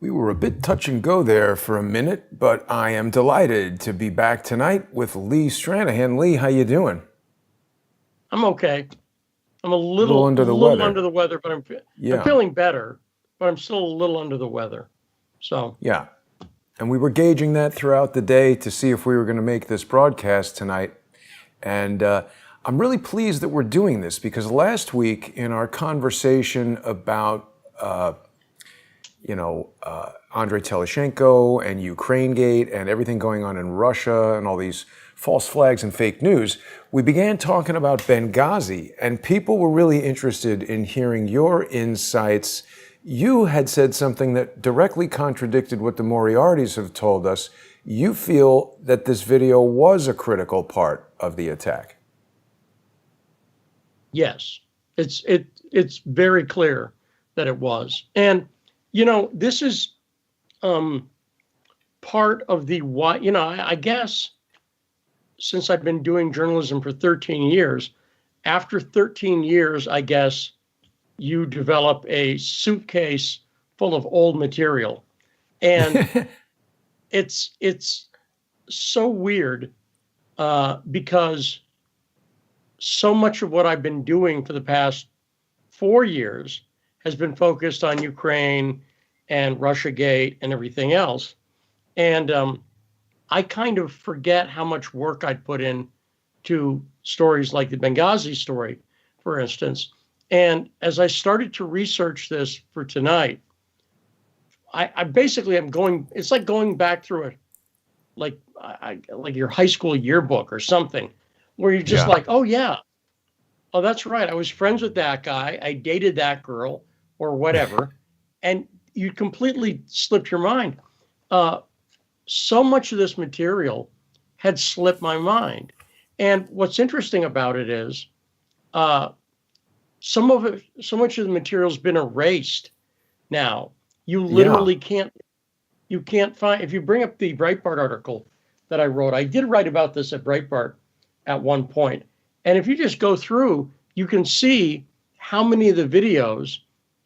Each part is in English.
We were a bit touch and go there for a minute, but I am delighted to be back tonight with Lee Stranahan. Lee, how you doing? I'm okay. I'm a Little little under the little weather. under the weather, but I'm Yeah, feeling better, but I'm still a little under the weather. So yeah. And we were gauging that throughout the day to see if we were going to make this broadcast tonight. And I'm really pleased that we're doing this because last week in our conversation about Andrei Teleshenko and Ukraine Gate and everything going on in Russia and all these false flags and fake news, we began talking about Benghazi, and people were really interested in hearing your insights. You had said something that directly contradicted what the Moriartys have told us. You feel that this video was a critical part of the attack. yes, it's very clear that it was. And this is part of the why. I guess since I've been doing journalism for 13 years, after 13 years, I guess you develop a suitcase full of old material. And it's so weird because so much of what I've been doing for the past 4 years has been focused on Ukraine and Russiagate and everything else. And I kind of forget how much work I'd put in to stories like the Benghazi story, for instance. And as I started to research this for tonight, I basically am going, it's like going back through it, like your high school yearbook or something, where you're just like, oh yeah, oh, that's right. I was friends with that guy. I dated that girl or whatever. And you completely slipped your mind. So much of this material had slipped my mind. And what's interesting about it is so much of the material's been erased now. You literally can't find, if you bring up the Breitbart article that I wrote, I did write about this at Breitbart at one point. And if you just go through, you can see how many of the videos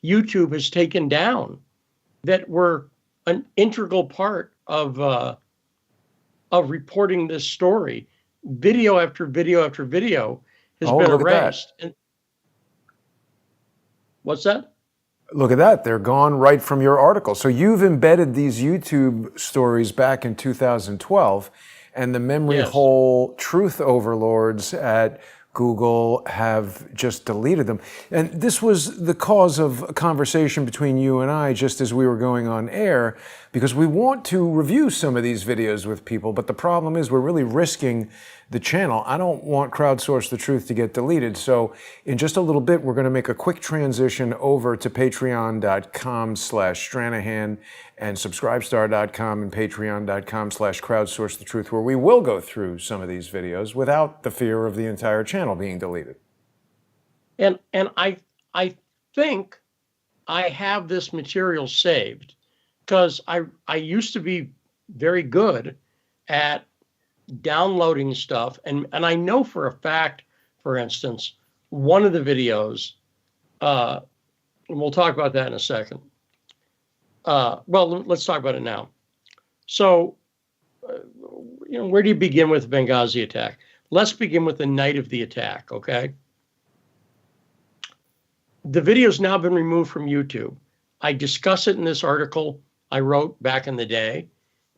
YouTube has taken down that were an integral part of reporting this story. Video after video after video has been erased. And what's that? Look at that. They're gone right from your article. So you've embedded these YouTube stories back in 2012, and the memory hole truth overlords at Google have just deleted them. And this was the cause of a conversation between you and I just as we were going on air, because we want to review some of these videos with people, but the problem is we're really risking the channel. I don't want Crowdsource the Truth to get deleted. So in just a little bit, we're going to make a quick transition over to patreon.com/Stranahan and subscribestar.com and patreon.com/Crowdsource the Truth, where we will go through some of these videos without the fear of the entire channel being deleted. And I think I have this material saved because I used to be very good at downloading stuff. And I know for a fact, for instance, one of the videos, and we'll talk about that in a second. Well, let's talk about it now. So, where do you begin with the Benghazi attack? Let's begin with the night of the attack, okay? The video's now been removed from YouTube. I discuss it in this article I wrote back in the day,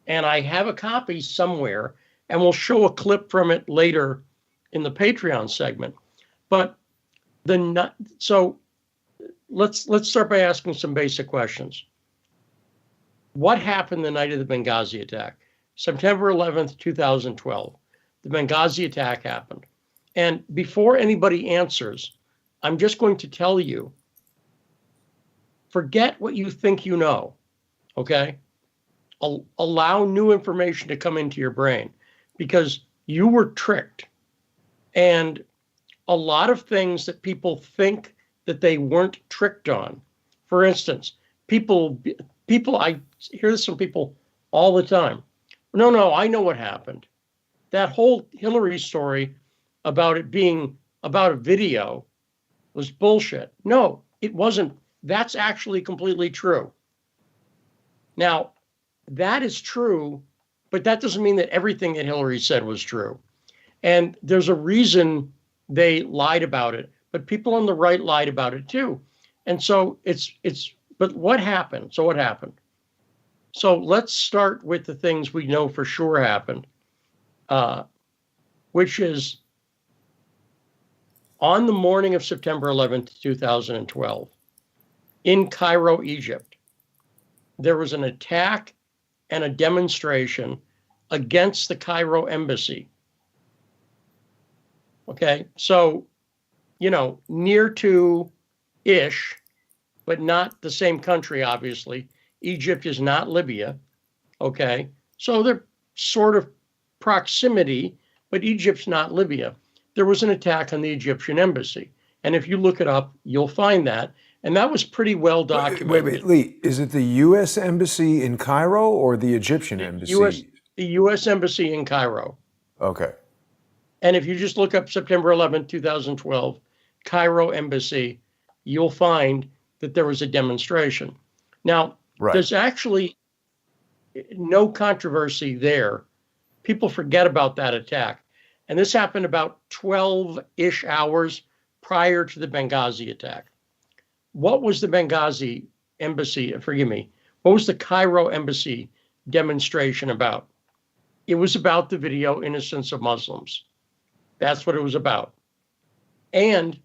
and I have a copy somewhere, and we'll show a clip from it later in the Patreon segment. But so let's start by asking some basic questions. What happened the night of the Benghazi attack? September 11th, 2012. The Benghazi attack happened. And before anybody answers, I'm just going to tell you, forget what you think you know, okay? Allow new information to come into your brain because you were tricked. And a lot of things that people think that they weren't tricked on. For instance, people, I hear this from people all the time. No, I know what happened. That whole Hillary story about it being about a video was bullshit. No, it wasn't. That's actually completely true. Now, that is true, but that doesn't mean that everything that Hillary said was true. And there's a reason they lied about it, but people on the right lied about it too. And so but what happened? So what happened? So let's start with the things we know for sure happened, which is on the morning of September 11th, 2012, in Cairo, Egypt, there was an attack and a demonstration against the Cairo embassy. Okay, so, near to-ish, but not the same country, obviously. Egypt is not Libya, okay? So they're sort of proximity, but Egypt's not Libya. There was an attack on the Egyptian embassy. And if you look it up, you'll find that. And that was pretty well documented. Wait, Lee, is it the U.S. Embassy in Cairo or the Egyptian embassy? The U.S. Embassy in Cairo. Okay. And if you just look up September 11, 2012, Cairo Embassy, you'll find that there was a demonstration. Now, There's actually no controversy there. People forget about that attack. And this happened about 12-ish hours prior to the Benghazi attack. What was the Benghazi embassy, what was the Cairo embassy demonstration about? It was about the video Innocence of Muslims. That's what it was about. And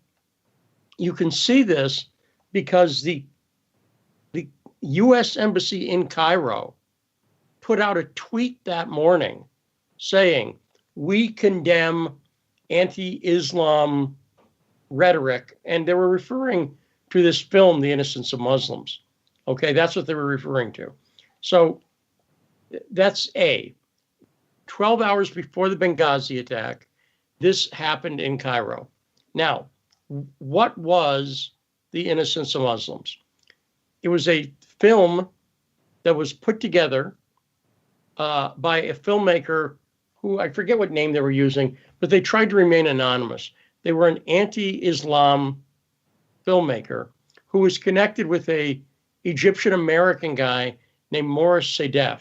you can see this because the U.S. Embassy in Cairo put out a tweet that morning saying, we condemn anti-Islam rhetoric. And they were referring to this film, The Innocence of Muslims. Okay, that's what they were referring to. So that's 12 hours before the Benghazi attack, this happened in Cairo. Now, what was The Innocence of Muslims? It was a film that was put together by a filmmaker who, I forget what name they were using, but they tried to remain anonymous. They were an anti-Islam filmmaker who was connected with a Egyptian-American guy named Morris Sadef.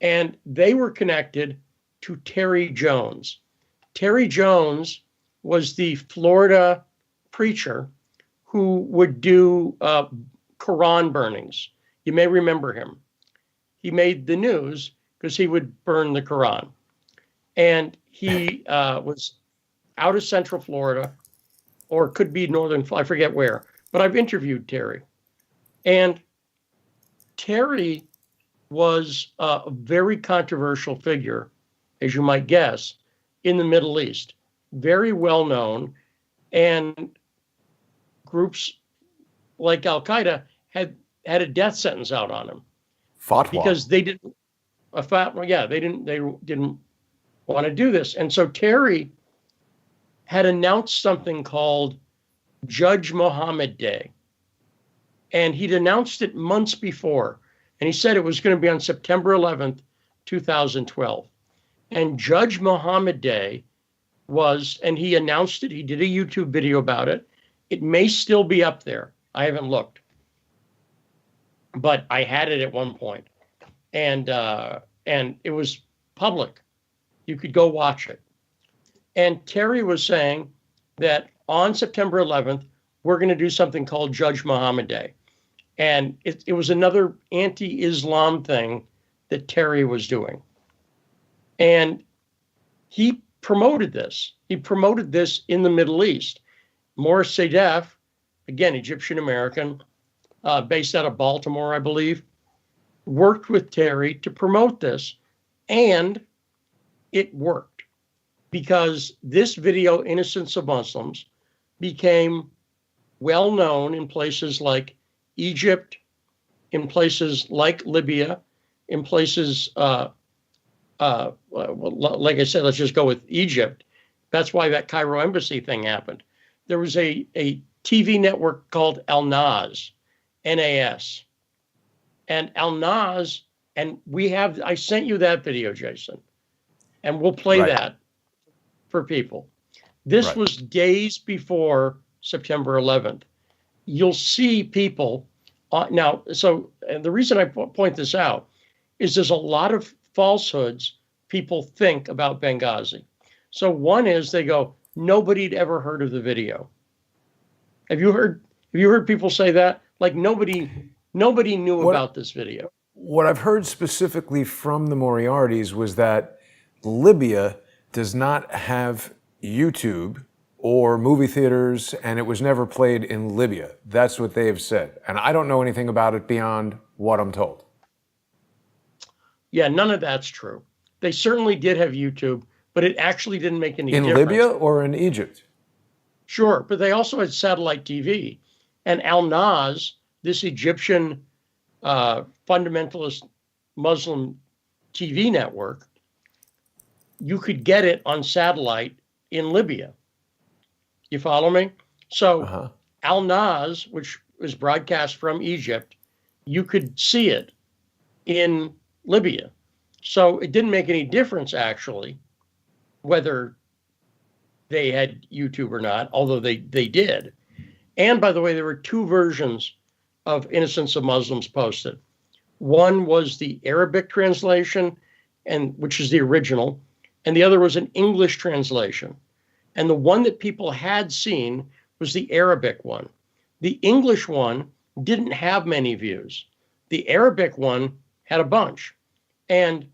And they were connected to Terry Jones. Terry Jones was the Florida preacher who would do Quran burnings. You may remember him. He made the news because he would burn the Quran. And he was out of Central Florida, or could be Northern, I forget where. But I've interviewed Terry. And Terry was a very controversial figure, as you might guess, in the Middle East. Very well known. And groups like Al-Qaeda had a death sentence out on him. Fatwa. Because they didn't, they didn't want to do this. And so Terry had announced something called Judge Muhammad Day. And he'd announced it months before. And he said it was going to be on September 11th, 2012. And Judge Muhammad Day was, and he announced it, he did a YouTube video about it. It may still be up there. I haven't looked. But I had it at one point. And it was public. You could go watch it. And Terry was saying that on September 11th, we're going to do something called Judge Muhammad Day. And it was another anti-Islam thing that Terry was doing. And he promoted this. He promoted this in the Middle East. Morris Sadef, again, Egyptian-American, based out of Baltimore, I believe, worked with Terry to promote this. And it worked because this video, Innocence of Muslims, became well known in places like Egypt, in places like Libya, in places, like I said, let's just go with Egypt. That's why that Cairo embassy thing happened. There was a TV network called Al-Nas, N-A-S. And Al-Nas, and I sent you that video, Jason, and we'll play that for people. This was days before September 11th. You'll see people Now, so and the reason I point this out is there's a lot of falsehoods people think about Benghazi. So one is they go, nobody'd ever heard of the video. Have you heard people say that? Like nobody knew about this video. What I've heard specifically from the Moriartys was that Libya does not have YouTube or movie theaters, and it was never played in Libya. That's what they have said. And I don't know anything about it beyond what I'm told. Yeah, none of that's true. They certainly did have YouTube, but it actually didn't make any difference. In Libya or in Egypt? Sure, but they also had satellite TV. And Al-Nas, this Egyptian fundamentalist Muslim TV network, you could get it on satellite in Libya. You follow me? So Al-Nas, which was broadcast from Egypt, you could see it in Libya. So it didn't make any difference, actually, whether they had YouTube or not, although they did. And by the way, there were two versions of Innocence of Muslims posted. One was the Arabic translation, and which is the original, and the other was an English translation. And the one that people had seen was the Arabic one. The English one didn't have many views. The Arabic one had a bunch. And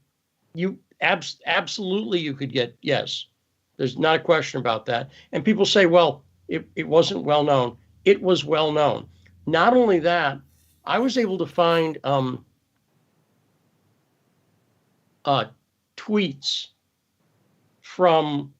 you absolutely you could get, yes, there's not a question about that. And people say, well, it wasn't well known. It was well known. Not only that, I was able to find tweets from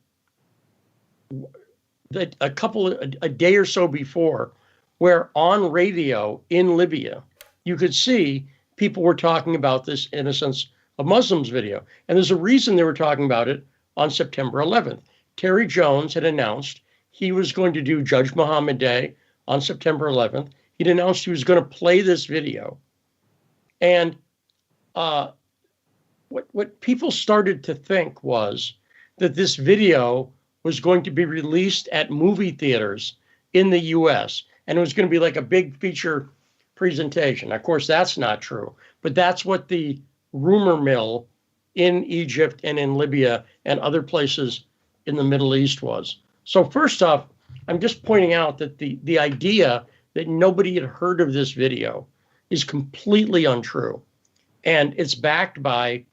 a day or so before, where on radio in Libya, you could see people were talking about this Innocence of Muslims video. And there's a reason they were talking about it on September 11th. Terry Jones had announced he was going to do Judge Muhammad Day on September 11th. He'd announced he was going to play this video. And what people started to think was that this video was going to be released at movie theaters in the US, and it was going to be like a big feature presentation. Of course, that's not true, but that's what the rumor mill in Egypt and in Libya and other places in the Middle East was. So first off, I'm just pointing out that the idea that nobody had heard of this video is completely untrue. And it's backed by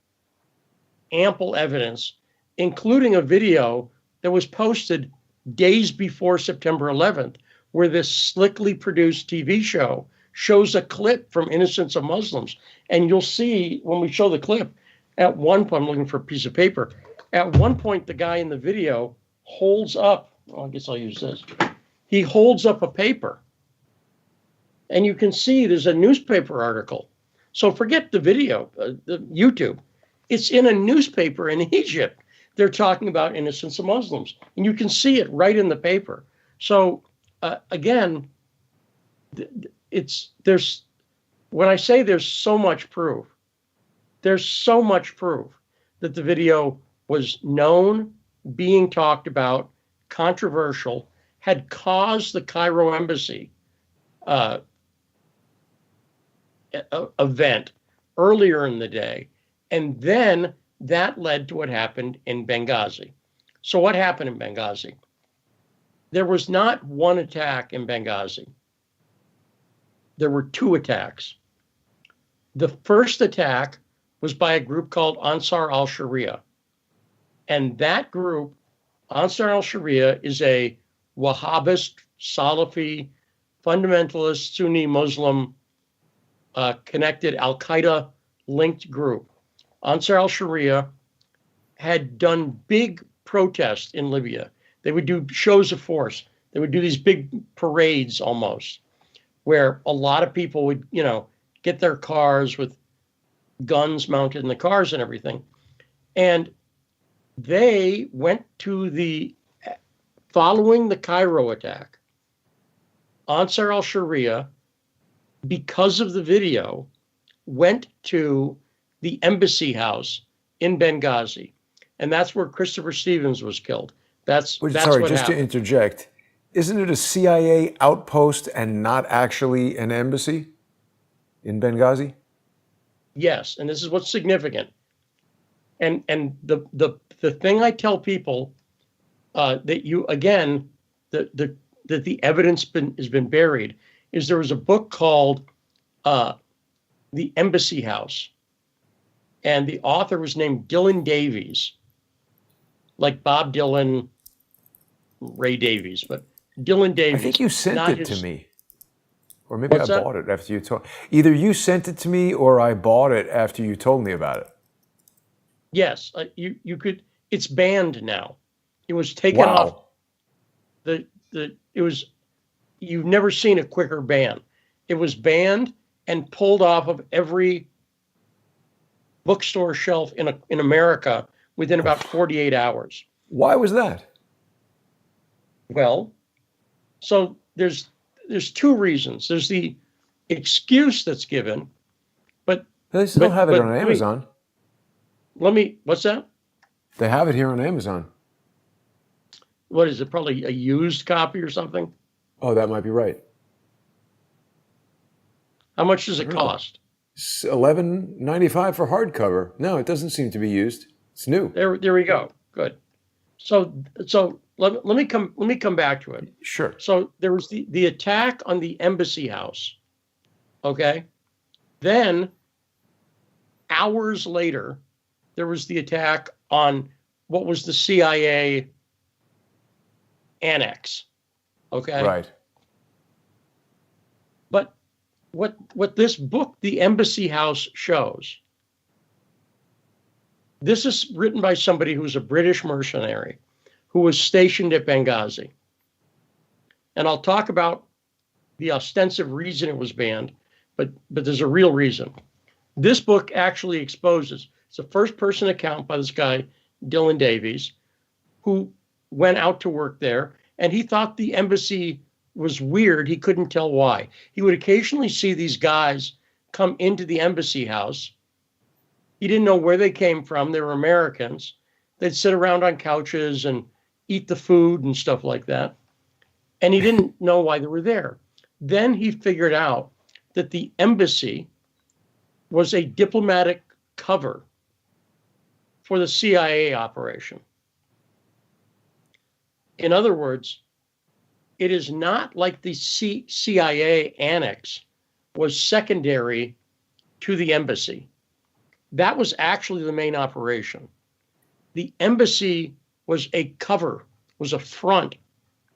ample evidence, including a video that was posted days before September 11th, where this slickly produced TV show shows a clip from Innocence of Muslims. And you'll see when we show the clip, at one point, I'm looking for a piece of paper. At one point, the guy in the video holds up, well, I guess I'll use this. He holds up a paper. And you can see there's a newspaper article. So forget the video, the YouTube. It's in a newspaper in Egypt. They're talking about Innocence of Muslims. And you can see it right in the paper. So again, when I say there's so much proof that the video was known, being talked about, controversial, had caused the Cairo embassy event earlier in the day. And then that led to what happened in Benghazi. So what happened in Benghazi? There was not one attack in Benghazi. There were two attacks. The first attack was by a group called Ansar al-Sharia. And that group, Ansar al-Sharia, is a Wahhabist, Salafi, fundamentalist, Sunni Muslim connected Al-Qaeda linked group. Ansar al-Sharia had done big protests in Libya. They would do shows of force. They would do these big parades almost, where a lot of people would, get their cars with guns mounted in the cars and everything. And they went to following the Cairo attack, Ansar al-Sharia, because of the video, went to the embassy house in Benghazi. And that's where Christopher Stevens was killed. That's sorry, what just happened. to interject. Isn't it a CIA outpost and not actually an embassy? in Benghazi? Yes, and this is what's significant. And the thing I tell people that you again that the evidence has been buried is there was a book called The Embassy House, and the author was named Dylan Davies, like Bob Dylan, Ray Davies, but Dylan Davies. I think you sent it to me. Or maybe What's I that? bought it after you told. Either you sent it to me or I bought it after you told me about it. Yes, you could. It's banned now. It was taken off. It was. You've never seen a quicker ban. It was banned and pulled off of every bookstore shelf in America within about 48 hours. Why was that? Well, so there's two reasons. There's the excuse that's given, but They still have it on Amazon. What's that? They have it here on Amazon. What is it? Probably a used copy or something? Oh, that might be right. How much does it cost? $11.95 for hardcover. No, it doesn't seem to be used. It's new. There we go. Good. So let me come back to it. Sure. So there was the attack on the embassy house. Okay. Then hours later, there was the attack on what was the CIA annex. Okay. Right. But what this book, The Embassy House, shows, this is written by somebody who was a British mercenary who was stationed at Benghazi. And I'll talk about the ostensive reason it was banned, but there's a real reason. This book actually exposes, it's a first-person account by this guy, Dylan Davies, who went out to work there, and he thought the embassy was weird. He couldn't tell why. He would occasionally see these guys come into the embassy house. He didn't know where they came from. They were Americans. They'd sit around on couches and eat the food and stuff like that. And he didn't know why they were there. Then he figured out that the embassy was a diplomatic cover for the CIA operation. In other words, it is not like the CIA annex was secondary to the embassy. That was actually the main operation. The embassy was a cover, was a front.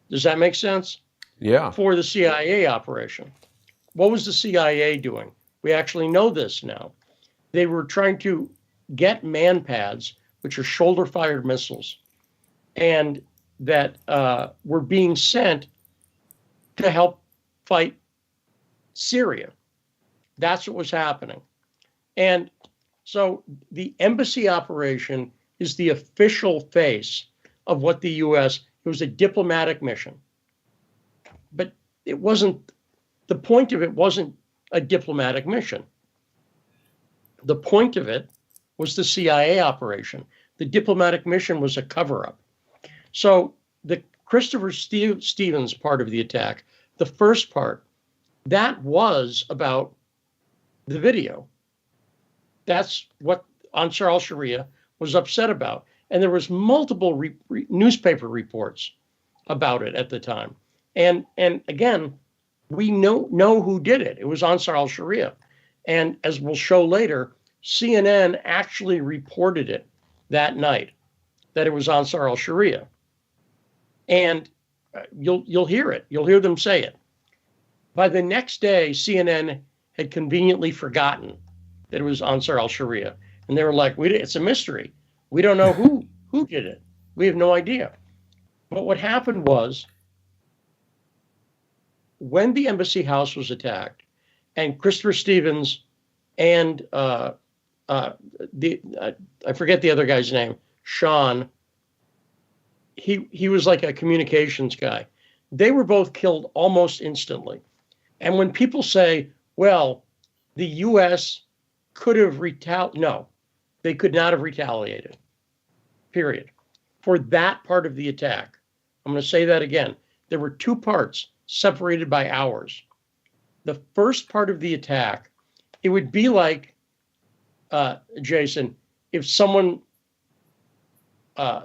Does that make sense? Yeah. For the CIA operation. What was the CIA doing? We actually know this now. They were trying to get man-pads, which are shoulder-fired missiles, and that were being sent to help fight Syria. That's what was happening. And so the embassy operation is the official face of what the U.S., it was a diplomatic mission. But it wasn't, the point of it wasn't a diplomatic mission. The point of it was the CIA operation. The diplomatic mission was a cover-up. So the Christopher Stevens part of the attack, the first part, that was about the video. That's what Ansar al-Sharia was upset about. And there was multiple newspaper reports about it at the time. And again, we know who did it. It was Ansar al-Sharia. And as we'll show later, CNN actually reported it that night, that it was Ansar al-Sharia. And you'll hear it. You'll hear them say it. By the next day, CNN had conveniently forgotten that it was Ansar al-Sharia. And they were like, it's a mystery. We don't know who did it. We have no idea. But what happened was, when the embassy house was attacked, and Christopher Stevens and I forget the other guy's name, Sean, he was like a communications guy. They were both killed almost instantly. And when people say, well, the U.S. could have retaliated, no, they could not have retaliated, period, for that part of the attack. I'm going to say that again. There were two parts separated by hours. The first part of the attack it would be like, Jason, if someone, uh,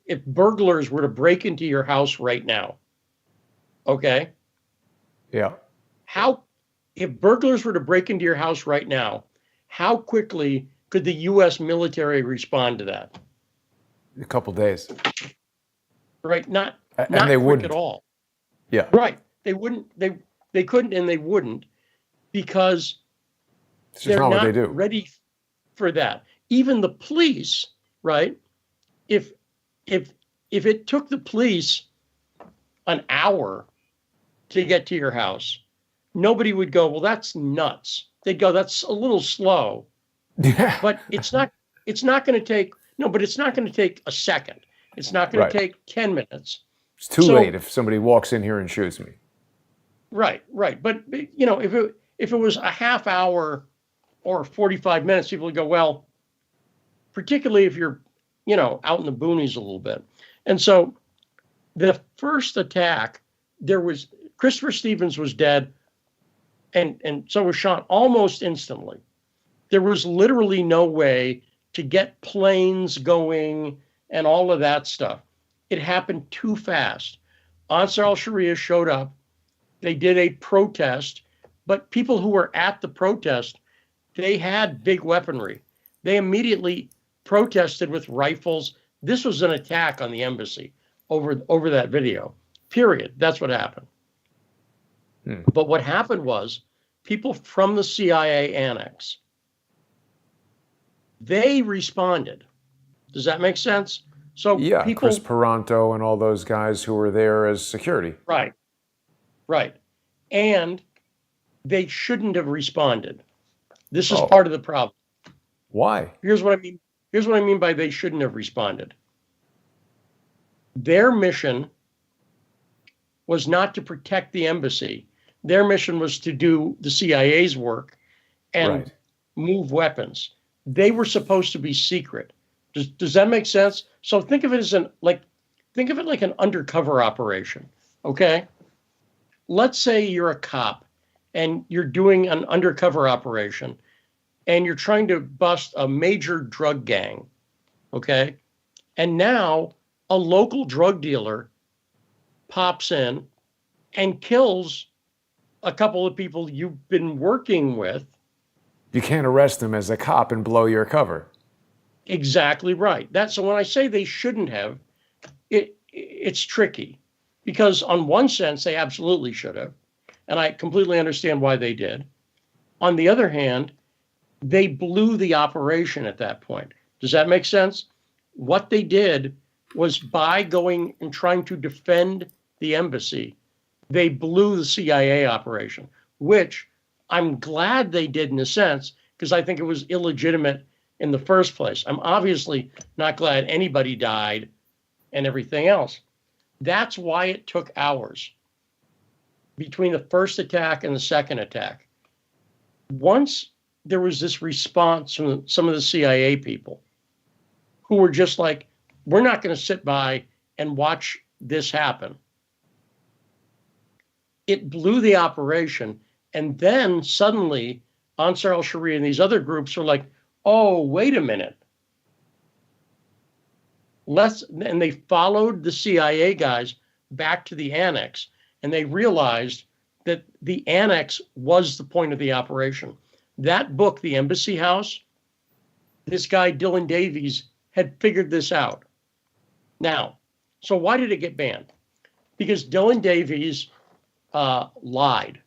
if burglars were to break into your house right now, okay? Yeah. If burglars were to break into your house right now, how quickly could the U.S. military respond to that? A couple days. Right? Not And they quick wouldn't. at all. Yeah. Right. They wouldn't. They couldn't, and they wouldn't, because It's just they're not what they not do. ready for that. Even the police, right? If it took the police an hour to get to your house, nobody would go, well, that's nuts. They'd go, that's a little slow. Yeah. But it's not going to take, no, but it's not going to take a second. It's not going Right. to take 10 minutes. It's too late if somebody walks in here and shoots me. Right. But you know, if it was a half hour or 45 minutes, people would go, well, particularly if you're, you know, out in the boonies a little bit. And so the first attack, Christopher Stevens was dead, and so was Sean almost instantly. There was literally no way to get planes going and all of that stuff. It happened too fast. Ansar al-Sharia showed up. They did a protest, but people who were at the protest, they had big weaponry. They immediately protested with rifles. This was an attack on the embassy over that video, period. That's what happened. But what happened was people from the CIA annex, they responded. Does that make sense? So yeah, people, Chris Peranto and all those guys who were there as security. Right. And they shouldn't have responded. This is part of the problem. Why? Here's what I mean by they shouldn't have responded. Their mission was not to protect the embassy. Their mission was to do the CIA's work and move weapons. They were supposed to be secret. Does that make sense? So think of it like an undercover operation. Okay? Let's say you're a cop and you're doing an undercover operation and you're trying to bust a major drug gang. Okay? And now a local drug dealer pops in and kills a couple of people you've been working with. You can't arrest them as a cop and blow your cover. Exactly right. So when I say they shouldn't have, it's tricky, because on one sense they absolutely should have, and I completely understand why they did. On the other hand, they blew the operation at that point. Does that make sense? What they did was, by going and trying to defend the embassy, they blew the CIA operation, which I'm glad they did in a sense, because I think it was illegitimate in the first place. I'm obviously not glad anybody died and everything else. That's why it took hours between the first attack and the second attack. Once there was this response from some of the CIA people who were just like, we're not going to sit by and watch this happen. It blew the operation. And then suddenly Ansar al-Sharia and these other groups were like, oh, wait a minute. And they followed the CIA guys back to the annex, and they realized that the annex was the point of the operation. That book, The Embassy House, this guy, Dylan Davies, had figured this out. Now, so why did it get banned? Because Dylan Davies lied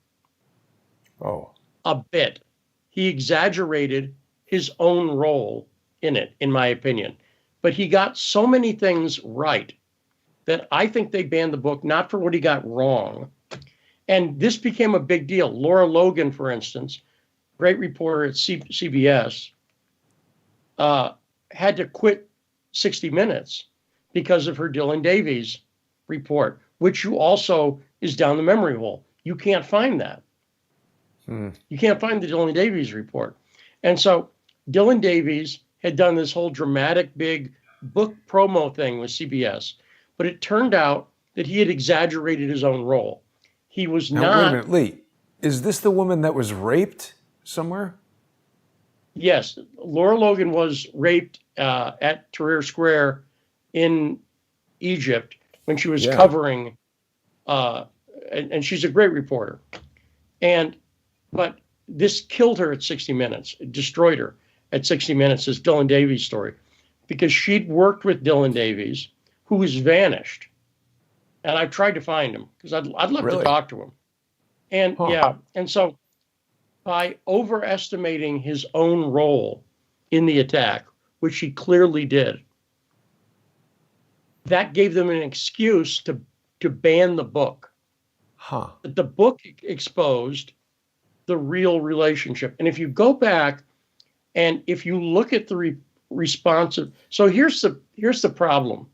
a bit. He exaggerated his own role in it, in my opinion. But he got so many things right that I think they banned the book, not for what he got wrong. And this became a big deal. Laura Logan, for instance, great reporter at CBS, had to quit 60 Minutes because of her Dylan Davies report, which also is down the memory hole. You can't find that. You can't find the Dylan Davies report. And so Dylan Davies had done this whole dramatic big book promo thing with CBS, but it turned out that he had exaggerated his own role. He was now, not. Wait a minute, Lee. Is this the woman that was raped somewhere? Yes, Laura Logan was raped at Tahrir Square in Egypt when she was covering, and she's a great reporter. But this killed her at 60 Minutes. It destroyed her at 60 Minutes, this Dylan Davies story, because she'd worked with Dylan Davies, who has vanished. And I tried to find him because I'd love to talk to him. And and so by overestimating his own role in the attack, which he clearly did, that gave them an excuse to ban the book. The book exposed the real relationship. And if you go back and if you look at the responsive, so here's the problem.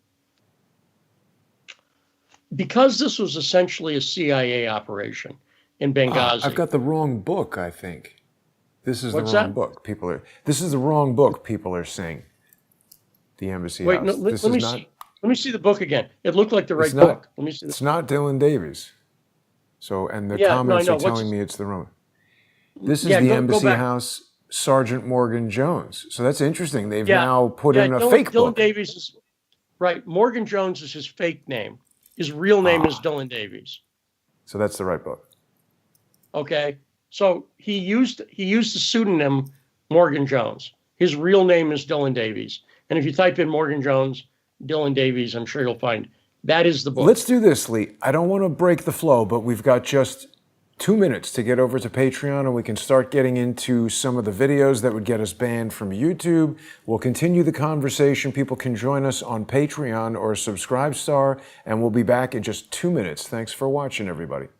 Because this was essentially a CIA operation in Benghazi. I've got the wrong book, I think. This is the wrong book. This is the wrong book, people are saying. The Embassy House. No, let me see the book again. It looked like the right book. Let me see. It's not Dylan Davies. So, and the comments are telling me it's the wrong. This is the Embassy House, Sergeant Morgan Jones. So that's interesting. They've now put in a fake book. Dylan Davies is right. Morgan Jones is his fake name. His real name is Dylan Davies. So that's the right book. Okay. So he used the pseudonym Morgan Jones. His real name is Dylan Davies. And if you type in Morgan Jones, Dylan Davies, I'm sure you'll find that is the book. Let's do this, Lee. I don't want to break the flow, but we've got just 2 minutes to get over to Patreon and we can start getting into some of the videos that would get us banned from YouTube. We'll continue the conversation. People can join us on Patreon or Subscribe Star, and we'll be back in just 2 minutes. Thanks for watching, everybody.